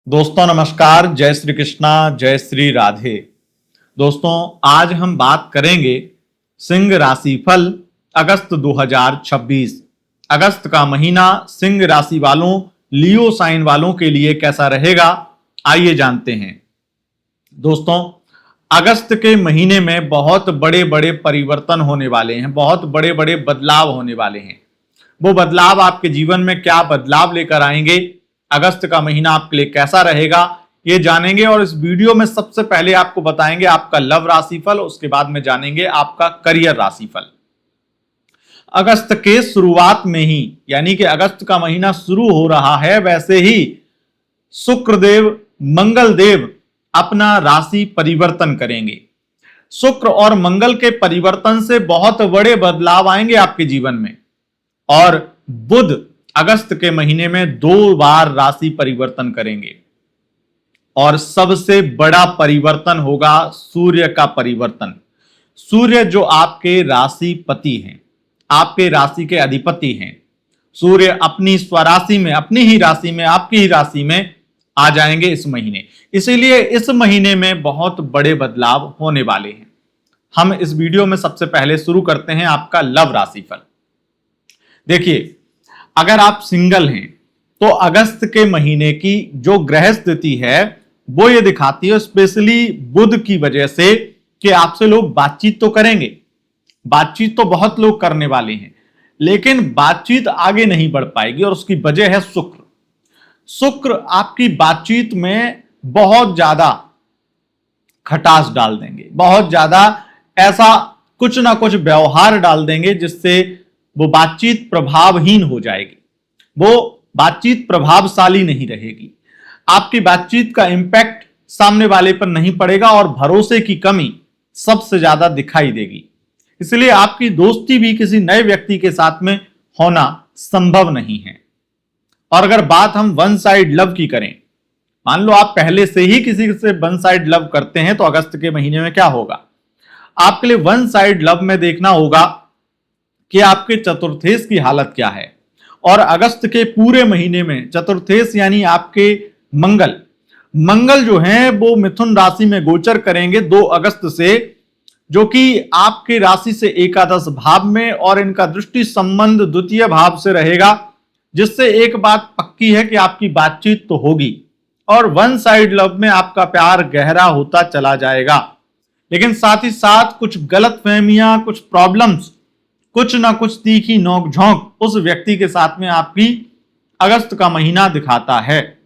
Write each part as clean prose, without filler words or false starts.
दोस्तों नमस्कार, जय श्री कृष्णा, जय श्री राधे। दोस्तों आज हम बात करेंगे सिंह राशि फल अगस्त 2026। अगस्त का महीना सिंह राशि वालों, लियो साइन वालों के लिए कैसा रहेगा, आइए जानते हैं। दोस्तों अगस्त के महीने में बहुत बड़े बड़े परिवर्तन होने वाले हैं, बहुत बड़े बड़े बदलाव होने वाले हैं। वो बदलाव आपके जीवन में क्या बदलाव लेकर आएंगे, अगस्त का महीना आपके लिए कैसा रहेगा, ये जानेंगे। और इस वीडियो में सबसे पहले आपको बताएंगे आपका लव राशिफल, उसके बाद में जानेंगे आपका करियर राशिफल। अगस्त के शुरुआत में ही, यानी कि अगस्त का महीना शुरू हो रहा है, वैसे ही शुक्रदेव, मंगल देव अपना राशि परिवर्तन करेंगे। शुक्र और मंगल के परिवर्तन से बहुत बड़े बदलाव आएंगे आपके जीवन में। और बुध अगस्त के महीने में 2 बार राशि परिवर्तन करेंगे। और सबसे बड़ा परिवर्तन होगा सूर्य का परिवर्तन। सूर्य जो आपके राशिपति हैं, आपके राशि के अधिपति हैं, सूर्य अपनी स्वराशि में, अपनी ही राशि में, आपकी ही राशि में आ जाएंगे इस महीने। इसीलिए इस महीने में बहुत बड़े बदलाव होने वाले हैं। हम इस वीडियो में सबसे पहले शुरू करते हैं आपका लव राशिफल। देखिए, अगर आप सिंगल हैं तो अगस्त के महीने की जो ग्रह स्थिति है वो ये दिखाती है, स्पेशली बुध की वजह से, कि आपसे लोग बातचीत तो करेंगे, बातचीत तो बहुत लोग करने वाले हैं, लेकिन बातचीत आगे नहीं बढ़ पाएगी। और उसकी वजह है शुक्र। शुक्र आपकी बातचीत में बहुत ज्यादा खटास डाल देंगे, बहुत ज्यादा ऐसा कुछ ना कुछ व्यवहार डाल देंगे जिससे वो बातचीत प्रभावहीन हो जाएगी, वो बातचीत प्रभावशाली नहीं रहेगी। आपकी बातचीत का इंपैक्ट सामने वाले पर नहीं पड़ेगा और भरोसे की कमी सबसे ज्यादा दिखाई देगी। इसलिए आपकी दोस्ती भी किसी नए व्यक्ति के साथ में होना संभव नहीं है। और अगर बात हम वन साइड लव की करें, मान लो आप पहले से ही किसी से वन साइड लव करते हैं, तो अगस्त के महीने में क्या होगा आपके लिए। वन साइड लव में देखना होगा कि आपके चतुर्थेश की हालत क्या है। और अगस्त के पूरे महीने में चतुर्थेश यानी आपके मंगल जो हैं वो मिथुन राशि में गोचर करेंगे 2 अगस्त से, जो कि आपके राशि से एकादश भाव में, और इनका दृष्टि संबंध द्वितीय भाव से रहेगा, जिससे एक बात पक्की है कि आपकी बातचीत तो होगी और वन साइड लव में आपका प्यार गहरा होता चला जाएगा। लेकिन साथ ही साथ कुछ गलतफहमियां, कुछ प्रॉब्लम्स, कुछ ना कुछ तीखी नोक-झोंक उस व्यक्ति के साथ में आपकी अगस्त का महीना दिखाता है।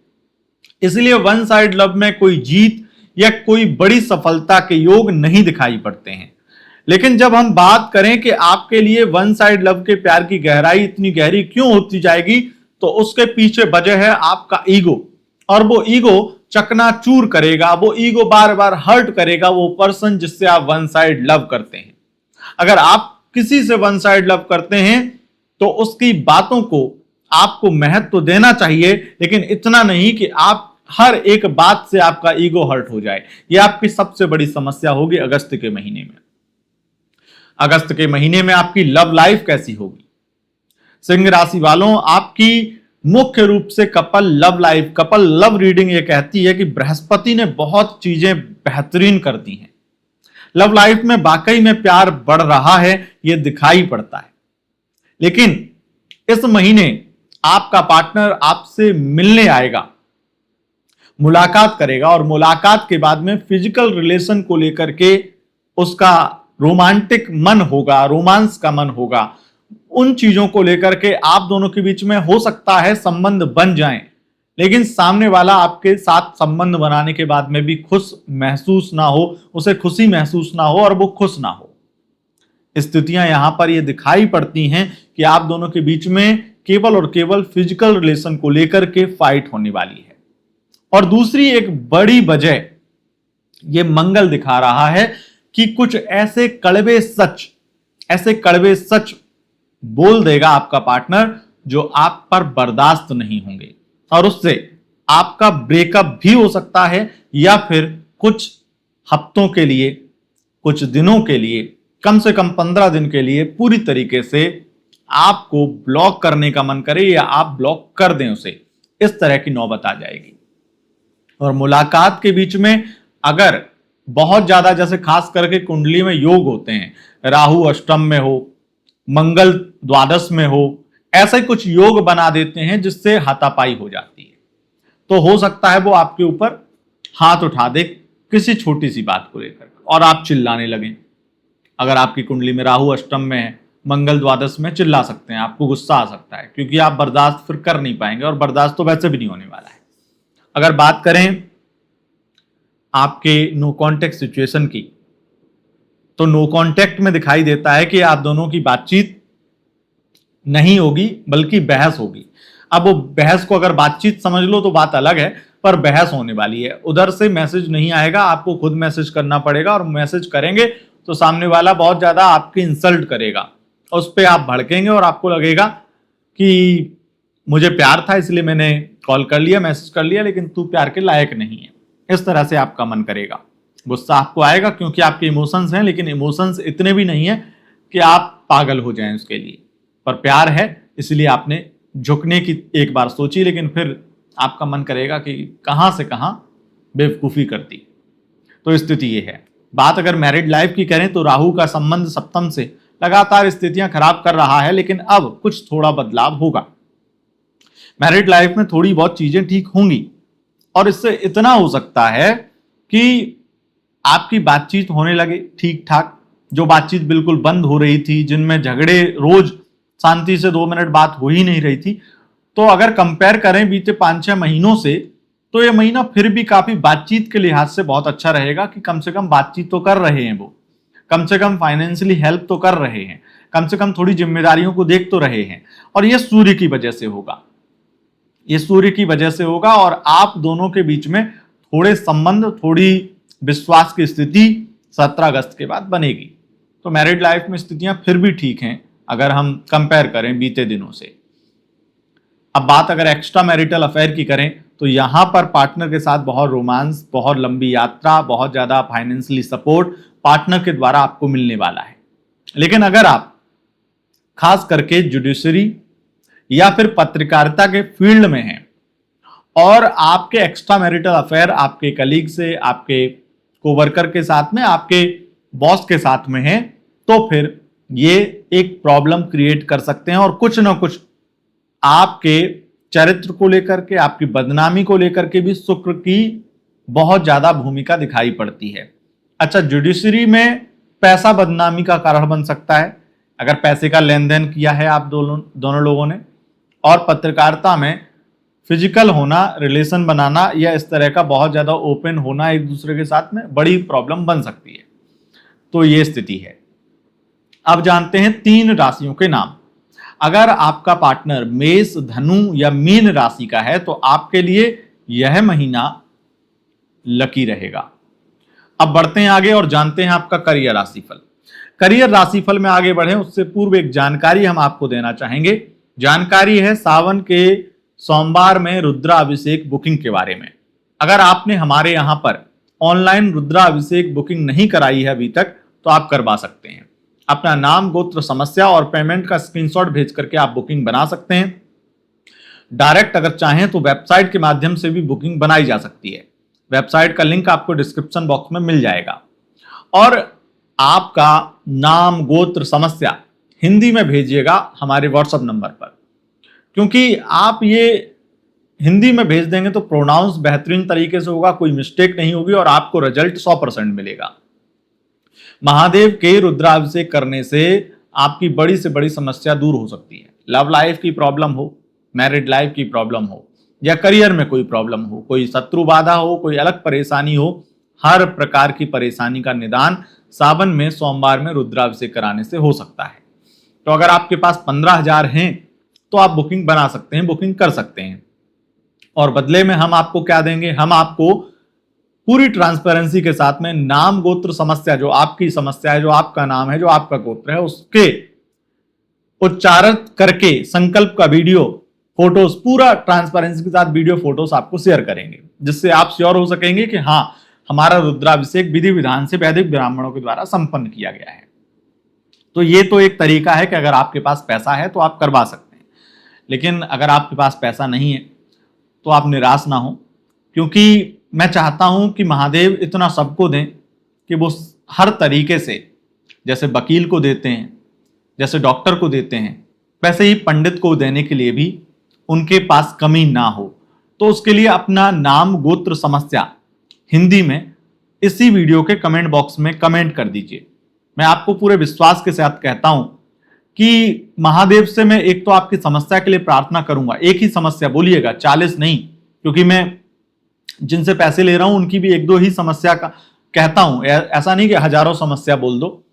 इसलिए वन साइड लव में कोई जीत या कोई बड़ी सफलता के योग नहीं दिखाई पड़ते हैं। लेकिन जब हम बात करें कि आपके लिए वन साइड लव के प्यार की गहराई इतनी गहरी क्यों होती जाएगी, तो उसके पीछे वजह है आपका ईगो। और वो ईगो चकनाचूर करेगा, वो ईगो बार बार हर्ट करेगा वो पर्सन जिससे आप वन साइड लव करते हैं। अगर आप किसी से वन साइड लव करते हैं तो उसकी बातों को आपको महत्व देना चाहिए, लेकिन इतना नहीं कि आप हर एक बात से आपका ईगो हर्ट हो जाए। यह आपकी सबसे बड़ी समस्या होगी अगस्त के महीने में। अगस्त के महीने में आपकी लव लाइफ कैसी होगी? सिंह राशि वालों, आपकी मुख्य रूप से कपल लव रीडिंग ये कहती है कि बृहस्पति ने बहुत चीजें बेहतरीन कर दी हैं। लव लाइफ में वाकई में प्यार बढ़ रहा है, यह दिखाई पड़ता है। लेकिन इस महीने आपका पार्टनर आपसे मिलने आएगा, मुलाकात करेगा, और मुलाकात के बाद में फिजिकल रिलेशन को लेकर के उसका रोमांटिक मन होगा, रोमांस का मन होगा। उन चीजों को लेकर के आप दोनों के बीच में हो सकता है संबंध बन जाएं, लेकिन सामने वाला आपके साथ संबंध बनाने के बाद में भी खुश महसूस ना हो, उसे खुशी महसूस ना हो और वो खुश ना हो। स्थितियां यहां पर ये दिखाई पड़ती हैं कि आप दोनों के बीच में केवल और केवल फिजिकल रिलेशन को लेकर के फाइट होने वाली है। और दूसरी एक बड़ी वजह ये मंगल दिखा रहा है कि कुछ ऐसे कड़वे सच बोल देगा आपका पार्टनर जो आप पर बर्दाश्त नहीं होंगे, और उससे आपका ब्रेकअप भी हो सकता है, या फिर कुछ हफ्तों के लिए, कुछ दिनों के लिए, कम से कम 15 दिन के लिए पूरी तरीके से आपको ब्लॉक करने का मन करे, या आप ब्लॉक कर दें उसे। इस तरह की नौबत आ जाएगी। और मुलाकात के बीच में अगर बहुत ज्यादा, जैसे खास करके कुंडली में योग होते हैं, राहु अष्टम में हो, मंगल द्वादश में हो, ऐसे कुछ योग बना देते हैं जिससे हाथापाई हो जाती है। तो हो सकता है वो आपके ऊपर हाथ उठा दे किसी छोटी सी बात को लेकर और आप चिल्लाने लगें। अगर आपकी कुंडली में राहु अष्टम में है, मंगल द्वादश में, चिल्ला सकते हैं, आपको गुस्सा आ सकता है, क्योंकि आप बर्दाश्त फिर कर नहीं पाएंगे और बर्दाश्त तो वैसे भी नहीं होने वाला है। अगर बात करें आपके नो कॉन्टेक्ट सिचुएशन की, तो नो कॉन्टेक्ट में दिखाई देता है कि आप दोनों की बातचीत नहीं होगी बल्कि बहस होगी। अब वो बहस को अगर बातचीत समझ लो तो बात अलग है, पर बहस होने वाली है। उधर से मैसेज नहीं आएगा, आपको खुद मैसेज करना पड़ेगा, और मैसेज करेंगे तो सामने वाला बहुत ज्यादा आपकी इंसल्ट करेगा, उस पर आप भड़केंगे और आपको लगेगा कि मुझे प्यार था इसलिए मैंने कॉल कर लिया, मैसेज कर लिया, लेकिन तू प्यार के लायक नहीं है। इस तरह से आपका मन करेगा, गुस्सा आपको आएगा क्योंकि आपके इमोशंस हैं, लेकिन इमोशंस इतने भी नहीं है कि आप पागल हो जाएं उसके लिए, पर प्यार है इसलिए आपने झुकने की एक बार सोची, लेकिन फिर आपका मन करेगा कि कहां से कहां बेवकूफी करती। तो स्थिति ये है। बात अगर मैरिड लाइफ की करें तो राहु का संबंध सप्तम से लगातार स्थितियां खराब कर रहा है, लेकिन अब कुछ थोड़ा बदलाव होगा। मैरिड लाइफ में थोड़ी बहुत चीजें ठीक होंगी, और इससे इतना हो सकता है कि आपकी बातचीत होने लगे ठीक ठाक। जो बातचीत बिल्कुल बंद हो रही थी, जिनमें झगड़े, रोज शांति से 2 मिनट बात हो ही नहीं रही थी, तो अगर कंपेयर करें बीते 5-6 महीनों से, तो ये महीना फिर भी काफी बातचीत के लिहाज से बहुत अच्छा रहेगा कि कम से कम बातचीत तो कर रहे हैं, वो कम से कम फाइनेंशियली हेल्प तो कर रहे हैं, कम से कम थोड़ी जिम्मेदारियों को देख तो रहे हैं। और ये सूर्य की वजह से होगा, ये सूर्य की वजह से होगा, और आप दोनों के बीच में थोड़े संबंध, थोड़ी विश्वास की स्थिति 17 अगस्त के बाद बनेगी। तो मैरिड लाइफ में स्थितियां फिर भी ठीक हैं अगर हम कंपेयर करें बीते दिनों से। अब बात अगर एक्स्ट्रा मैरिटल अफेयर की करें, तो यहां पर पार्टनर के साथ बहुत रोमांस, बहुत लंबी यात्रा, बहुत ज्यादा फाइनेंशियली सपोर्ट पार्टनर के द्वारा आपको मिलने वाला है। लेकिन अगर आप खास करके जुडिशरी या फिर पत्रकारिता के फील्ड में हैं और आपके एक्स्ट्रा मैरिटल अफेयर आपके कलीग से, आपके कोवर्कर के साथ में, आपके बॉस के साथ में है, तो फिर ये एक प्रॉब्लम क्रिएट कर सकते हैं, और कुछ ना कुछ आपके चरित्र को लेकर के, आपकी बदनामी को लेकर के भी शुक्र की बहुत ज्यादा भूमिका दिखाई पड़ती है। अच्छा, जुडिशरी में पैसा बदनामी का कारण बन सकता है अगर पैसे का लेन देन किया है आप दोनों लोगों ने, और पत्रकारिता में फिजिकल होना, रिलेशन बनाना, या इस तरह का बहुत ज्यादा ओपन होना एक दूसरे के साथ में बड़ी प्रॉब्लम बन सकती है। तो ये स्थिति है। अब जानते हैं 3 राशियों के नाम। अगर आपका पार्टनर मेष, धनु या मीन राशि का है तो आपके लिए यह महीना लकी रहेगा। अब बढ़ते हैं आगे और जानते हैं आपका करियर राशिफल। करियर राशिफल में आगे बढ़े उससे पूर्व एक जानकारी हम आपको देना चाहेंगे। जानकारी है सावन के सोमवार में रुद्राभिषेक बुकिंग के बारे में। अगर आपने हमारे यहां पर ऑनलाइन रुद्राभिषेक बुकिंग नहीं कराई है अभी तक, तो आप करवा सकते हैं। अपना नाम, गोत्र, समस्या और पेमेंट का स्क्रीनशॉट भेज करके आप बुकिंग बना सकते हैं। डायरेक्ट अगर चाहें तो वेबसाइट के माध्यम से भी बुकिंग बनाई जा सकती है। वेबसाइट का लिंक आपको डिस्क्रिप्शन बॉक्स में मिल जाएगा। और आपका नाम, गोत्र, समस्या हिंदी में भेजिएगा हमारे व्हाट्सएप नंबर पर, क्योंकि आप ये हिंदी में भेज देंगे तो प्रोनाउंस बेहतरीन तरीके से होगा, कोई मिस्टेक नहीं होगी और आपको रिजल्ट 100% मिलेगा। महादेव के रुद्राभिषेक करने से आपकी बड़ी से बड़ी समस्या दूर हो सकती है। लव लाइफ की प्रॉब्लम हो, मैरिड लाइफ की प्रॉब्लम हो, या करियर में कोई प्रॉब्लम हो, कोई शत्रु बाधा हो, कोई अलग परेशानी हो, हर प्रकार की परेशानी का निदान सावन में सोमवार में रुद्राभिषेक कराने से हो सकता है। तो अगर आपके पास 15,000 हैं तो आप बुकिंग बना सकते हैं, बुकिंग कर सकते हैं। और बदले में हम आपको क्या देंगे? हम आपको पूरी ट्रांसपेरेंसी के साथ में नाम, गोत्र, समस्या, जो आपकी समस्या है, जो आपका नाम है, जो आपका गोत्र है, उसके उच्चारण करके संकल्प का वीडियो, फोटोज, पूरा ट्रांसपेरेंसी के साथ वीडियो, फोटोज आपको शेयर करेंगे, जिससे आप श्योर हो सकेंगे कि हाँ, हमारा रुद्राभिषेक विधि विधान से वैदिक ब्राह्मणों के द्वारा संपन्न किया गया है। तो ये तो एक तरीका है कि अगर आपके पास पैसा है तो आप करवा सकते हैं। लेकिन अगर आपके पास पैसा नहीं है तो आप निराश ना हो, क्योंकि मैं चाहता हूं कि महादेव इतना सबको दें कि वो हर तरीके से, जैसे वकील को देते हैं, जैसे डॉक्टर को देते हैं, वैसे ही पंडित को देने के लिए भी उनके पास कमी ना हो। तो उसके लिए अपना नाम गोत्र समस्या हिंदी में इसी वीडियो के कमेंट बॉक्स में कमेंट कर दीजिए। मैं आपको पूरे विश्वास के साथ कहता हूं कि महादेव से मैं एक तो आपकी समस्या के लिए प्रार्थना करूंगा। एक ही समस्या बोलिएगा, 40 नहीं, क्योंकि मैं जिनसे पैसे ले रहा हूं उनकी भी एक दो ही समस्या का कहता हूं। ऐसा नहीं कि हजारों समस्या बोल दो।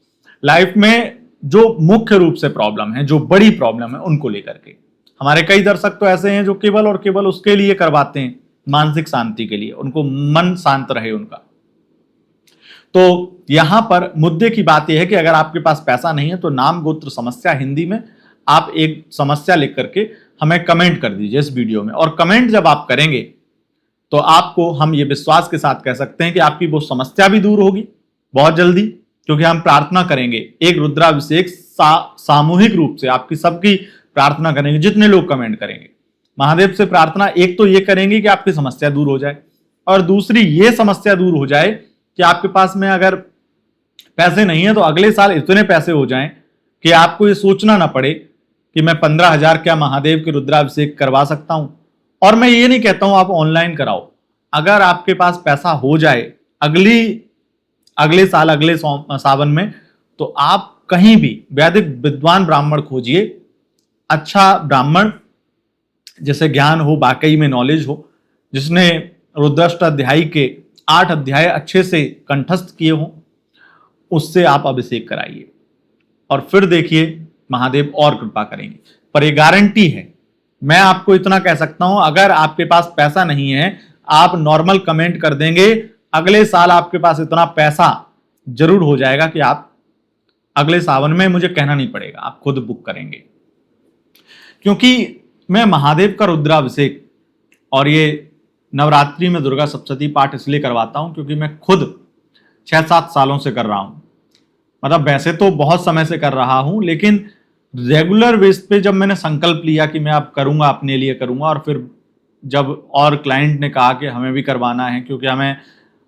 लाइफ में जो मुख्य रूप से प्रॉब्लम है, जो बड़ी प्रॉब्लम है, उनको लेकर के हमारे कई दर्शक तो ऐसे हैं जो केवल और केवल उसके लिए करवाते हैं, मानसिक शांति के लिए, उनको मन शांत रहे उनका। तो यहां पर मुद्दे की बात यह है कि अगर आपके पास पैसा नहीं है तो नाम गोत्र समस्या हिंदी में आप एक समस्या लिख करके हमें कमेंट कर दीजिए इस वीडियो में। और कमेंट जब आप करेंगे तो आपको हम ये विश्वास के साथ कह सकते हैं कि आपकी वो समस्या भी दूर होगी बहुत जल्दी, क्योंकि हम प्रार्थना करेंगे। एक रुद्राभिषेक सामूहिक रूप से आपकी सबकी प्रार्थना करेंगे, जितने लोग कमेंट करेंगे। महादेव से प्रार्थना एक तो ये करेंगे कि आपकी समस्या दूर हो जाए, और दूसरी ये समस्या दूर हो जाए कि आपके पास में अगर पैसे नहीं है तो अगले साल इतने पैसे हो जाएं कि आपको ये सोचना ना पड़े कि मैं 15,000 क्या महादेव के रुद्राभिषेक करवा सकता हूं। और मैं ये नहीं कहता हूं आप ऑनलाइन कराओ। अगर आपके पास पैसा हो जाए अगले साल अगले सावन में, तो आप कहीं भी वैदिक विद्वान ब्राह्मण खोजिए, अच्छा ब्राह्मण जिसे ज्ञान हो, वाकई में नॉलेज हो, जिसने रुद्राष्टाध्यायी के 8 अध्याय अच्छे से कंठस्थ किए हों, उससे आप अभिषेक कराइए और फिर देखिए महादेव और कृपा करेंगे। पर यह गारंटी है, मैं आपको इतना कह सकता हूं, अगर आपके पास पैसा नहीं है, आप नॉर्मल कमेंट कर देंगे, अगले साल आपके पास इतना पैसा जरूर हो जाएगा कि आप अगले सावन में, मुझे कहना नहीं पड़ेगा, आप खुद बुक करेंगे। क्योंकि मैं महादेव का रुद्राभिषेक और ये नवरात्रि में दुर्गा सप्तशती पाठ इसलिए करवाता हूं क्योंकि मैं खुद 6-7 सालों से कर रहा हूं। मतलब वैसे तो बहुत समय से कर रहा हूं, लेकिन रेगुलर बेस पे जब मैंने संकल्प लिया कि मैं अब करूंगा, अपने लिए करूंगा, और फिर जब और क्लाइंट ने कहा कि हमें भी करवाना है क्योंकि हमें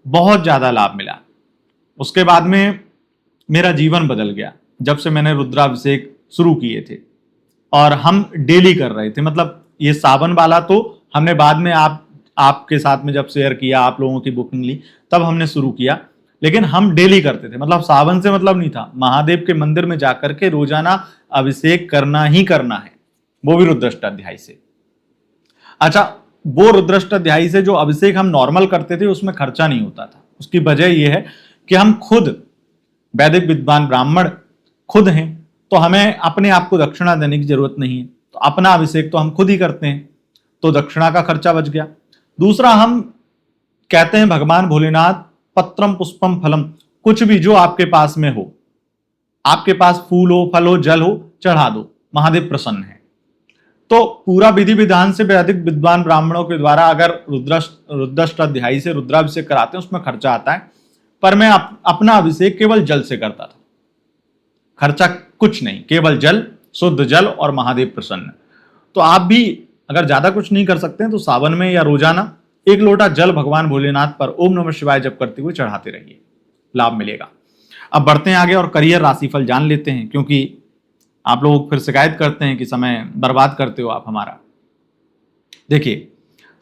बहुत ज़्यादा लाभ मिला, उसके बाद में मेरा जीवन बदल गया। जब से मैंने रुद्राभिषेक शुरू किए थे और हम डेली कर रहे थे, मतलब ये सावन वाला तो हमने बाद में आपके साथ में जब शेयर किया, आप लोगों की बुकिंग ली, तब हमने शुरू किया, लेकिन हम डेली करते थे। मतलब सावन से मतलब नहीं था, महादेव के मंदिर में जाकर के रोजाना अभिषेक करना ही करना है, वो भी रुद्राष्टाध्यायी से। अच्छा, वो रुद्राष्टाध्यायी से जो अभिषेक हम नॉर्मल करते थे उसमें खर्चा नहीं होता था। उसकी वजह यह है कि हम खुद वैदिक विद्वान ब्राह्मण खुद हैं, तो हमें अपने आप को दक्षिणा देने की जरूरत नहीं है। तो अपना अभिषेक तो हम खुद ही करते हैं, तो दक्षिणा का खर्चा बच गया। दूसरा, हम कहते हैं भगवान भोलेनाथ पत्रम पुष्पम फलम, कुछ भी जो आपके पास में हो, आपके पास फूल हो, फल हो, जल हो, चढ़ा दो, महादेव प्रसन्न है। तो पूरा विधि विधान से वैदिक विद्वान ब्राह्मणों के द्वारा अगर रुद्राष्टाध्यायी से रुद्राभिषेक कराते हैं उसमें खर्चा आता है, पर मैं अपना अभिषेक केवल जल से करता था, खर्चा कुछ नहीं, केवल जल, शुद्ध जल, और महादेव प्रसन्न। तो आप भी अगर ज्यादा कुछ नहीं कर सकते हैं तो सावन में या रोजाना 1 लोटा जल भगवान भोलेनाथ पर ओम नमः शिवाय जप करते हुए चढ़ाते रहिए, लाभ मिलेगा। अब बढ़ते हैं आगे और करियर राशिफल जान लेते हैं, क्योंकि आप लोग फिर शिकायत करते हैं कि समय बर्बाद करते हो आप हमारा। देखिए,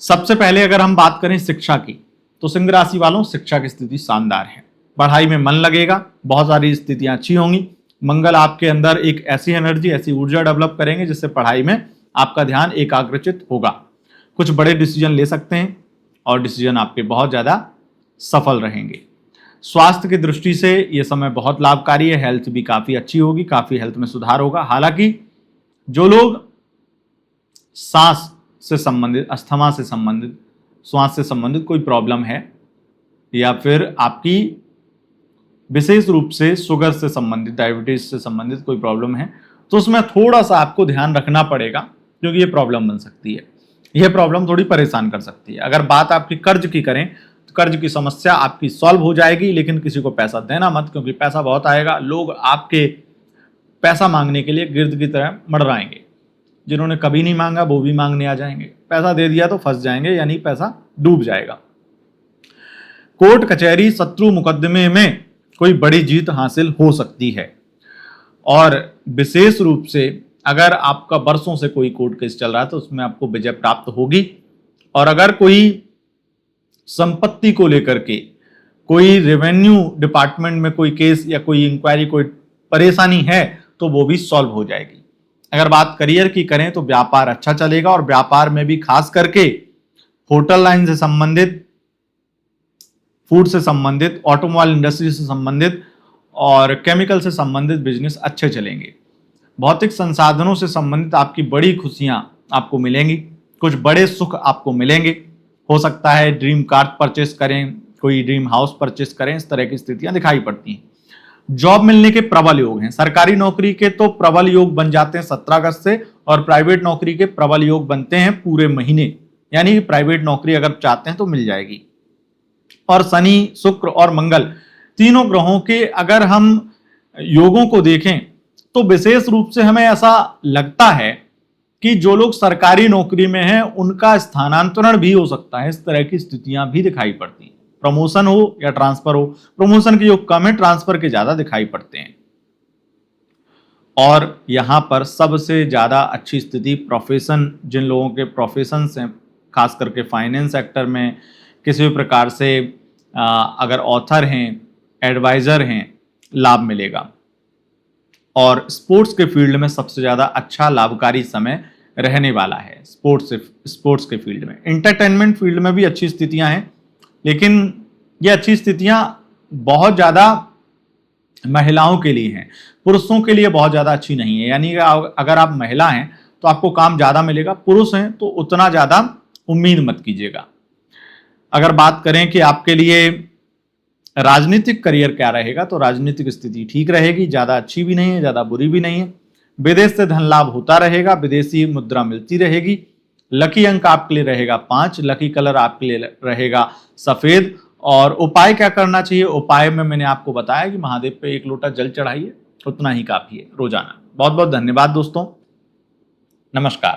सबसे पहले अगर हम बात करें शिक्षा की, तो सिंह राशि वालों, शिक्षा की स्थिति शानदार है, पढ़ाई में मन लगेगा, बहुत सारी स्थितियां अच्छी होंगी। मंगल आपके अंदर एक ऐसी एनर्जी, ऐसी ऊर्जा डेवलप करेंगे जिससे पढ़ाई में आपका ध्यान एकाग्रचित होगा। कुछ बड़े डिसीजन ले सकते हैं और डिसीजन आपके बहुत ज्यादा सफल रहेंगे। स्वास्थ्य की दृष्टि से यह समय बहुत लाभकारी है, हेल्थ भी काफी अच्छी होगी, काफी हेल्थ में सुधार होगा। हालांकि जो लोग सांस से संबंधित, अस्थमा से संबंधित, श्वास से संबंधित कोई प्रॉब्लम है, या फिर आपकी विशेष रूप से शुगर से संबंधित, डायबिटीज से संबंधित कोई प्रॉब्लम है, तो उसमें थोड़ा सा आपको ध्यान रखना पड़ेगा, क्योंकि ये प्रॉब्लम बन सकती है, यह प्रॉब्लम थोड़ी परेशान कर सकती है। अगर बात आपकी कर्ज की करें तो कर्ज की समस्या आपकी सॉल्व हो जाएगी, लेकिन किसी को पैसा देना मत, क्योंकि पैसा बहुत आएगा, लोग आपके पैसा मांगने के लिए गिर्द की तरह मडराएंगे। जिन्होंने कभी नहीं मांगा वो भी मांगने आ जाएंगे, पैसा दे दिया तो फंस जाएंगे, यानी पैसा डूब जाएगा। कोर्ट कचहरी शत्रु मुकदमे में कोई बड़ी जीत हासिल हो सकती है। और विशेष रूप से अगर आपका वर्षों से कोई कोर्ट केस चल रहा है तो उसमें आपको विजय प्राप्त होगी। और अगर कोई संपत्ति को लेकर के कोई रेवेन्यू डिपार्टमेंट में कोई केस या कोई इंक्वायरी, कोई परेशानी है तो वो भी सॉल्व हो जाएगी। अगर बात करियर की करें तो व्यापार अच्छा चलेगा और व्यापार में भी खास करके होटल लाइन से संबंधित, फूड से संबंधित, ऑटोमोबाइल इंडस्ट्री से संबंधित और केमिकल से संबंधित बिजनेस अच्छे चलेंगे। भौतिक संसाधनों से संबंधित आपकी बड़ी खुशियां आपको मिलेंगी, कुछ बड़े सुख आपको मिलेंगे। हो सकता है ड्रीम कार परचेस करें, कोई ड्रीम हाउस परचेस करें, इस तरह की स्थितियां दिखाई पड़ती हैं। जॉब मिलने के प्रबल योग हैं। सरकारी नौकरी के तो प्रबल योग बन जाते हैं 17 अगस्त से, और प्राइवेट नौकरी के प्रबल योग बनते हैं पूरे महीने, यानी कि प्राइवेट नौकरी अगर चाहते हैं तो मिल जाएगी। और शनि, शुक्र और मंगल तीनों ग्रहों के अगर हम योगों को देखें तो विशेष रूप से हमें ऐसा लगता है कि जो लोग सरकारी नौकरी में हैं उनका स्थानांतरण भी हो सकता है। इस तरह की स्थितियां भी दिखाई पड़ती हैं। प्रमोशन हो या ट्रांसफर हो, प्रमोशन के योग कम है, ट्रांसफर के ज्यादा दिखाई पड़ते हैं। और यहां पर सबसे ज्यादा अच्छी स्थिति प्रोफेशन, जिन लोगों के प्रोफेशन हैं, खास करके फाइनेंस सेक्टर में किसी भी प्रकार से अगर ऑथर हैं, एडवाइजर हैं, लाभ मिलेगा। और स्पोर्ट्स के फील्ड में सबसे ज्यादा अच्छा लाभकारी समय रहने वाला है। स्पोर्ट्स के फील्ड में, एंटरटेनमेंट फील्ड में भी अच्छी स्थितियां हैं, लेकिन ये अच्छी स्थितियां बहुत ज्यादा महिलाओं के लिए हैं, पुरुषों के लिए बहुत ज्यादा अच्छी नहीं है। यानी अगर आप महिला हैं तो आपको काम ज्यादा मिलेगा, पुरुष हैं तो उतना ज्यादा उम्मीद मत कीजिएगा। अगर बात करें कि आपके लिए राजनीतिक करियर क्या रहेगा, तो राजनीतिक स्थिति ठीक रहेगी, ज्यादा अच्छी भी नहीं है, ज्यादा बुरी भी नहीं है। विदेश से धन लाभ होता रहेगा, विदेशी मुद्रा मिलती रहेगी। लकी अंक आपके लिए रहेगा 5, लकी कलर आपके लिए रहेगा सफेद। और उपाय क्या करना चाहिए, उपाय में मैंने आपको बताया कि महादेव पे 1 लोटा जल चढ़ाइए, उतना ही काफी है रोजाना। बहुत बहुत धन्यवाद दोस्तों, नमस्कार।